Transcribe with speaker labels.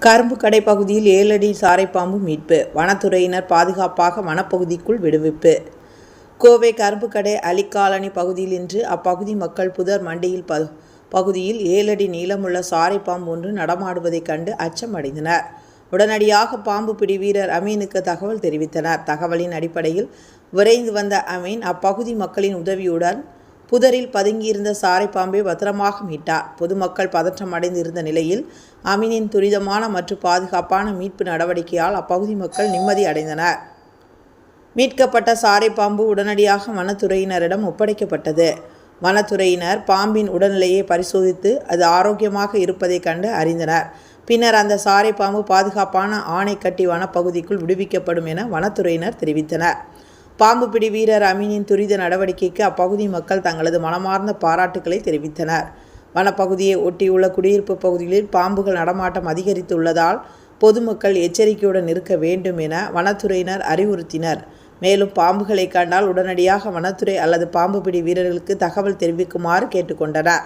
Speaker 1: கரும்புக்கடை பகுதியில் 7 அடி சாரைப்பாம்பு மீட்பு, வனத்துறையினர் பாதுகாப்பாக வனப்பகுதிக்குள் விடுவிப்பு. கோவை கரும்புக்கடை அலிகாலனி பகுதியில் இன்று அப்பகுதி மக்கள் புதர் மண்டியில் பகுதியில் 7 அடி நீளமுள்ள சாரைப்பாம்பு ஒன்று நடமாடுவதைக் கண்டு அச்சம் அடைந்தனர். உடனடியாக பாம்பு பிடி வீரர் அமீனுக்கு தகவல் தெரிவித்தனர். தகவலின் அடிப்படையில் விரைந்து வந்த அமீன் அப்பகுதி மக்களின் உதவியுடன் புதரில் பதுங்கியிருந்த சாரைப்பாம்பை பத்திரமாக மீட்டார். பொதுமக்கள் பதற்றம் அடைந்து இருந்த நிலையில் அமீனின் துரிதமான மற்றும் பாதுகாப்பான மீட்பு நடவடிக்கையால் அப்பகுதி மக்கள் நிம்மதி அடைந்தனர். மீட்கப்பட்ட சாரைப்பாம்பு உடனடியாக வனத்துறையினரிடம் ஒப்படைக்கப்பட்டது. வனத்துறையினர் பாம்பின் உடல்நிலையை பரிசோதித்து அது ஆரோக்கியமாக இருப்பதைக் கண்டு அறிந்தனர். பின்னர் அந்த சாரைப்பாம்பு பாதுகாப்பான ஆனைக்கட்டி வனப்பகுதிக்குள் விடுவிக்கப்படும் என வனத்துறையினர் தெரிவித்தனர். பாம்பு பிடி வீரர் அமீனின் துரித நடவடிக்கைக்கு அப்பகுதி மக்கள் தங்களது மனமார்ந்த பாராட்டுக்களை தெரிவித்தனர். வனப்பகுதியை ஒட்டியுள்ள குடியிருப்பு பகுதிகளில் பாம்புகள் நடமாட்டம் அதிகரித்துள்ளதால் பொதுமக்கள் எச்சரிக்கையுடன் இருக்க வேண்டும் என வனத்துறையினர் அறிவுறுத்தினர். மேலும் பாம்புகளை கண்டால் உடனடியாக வனத்துறை அல்லது பாம்பு பிடி வீரர்களுக்கு தகவல் தெரிவிக்குமாறு கேட்டுக்கொண்டனர்.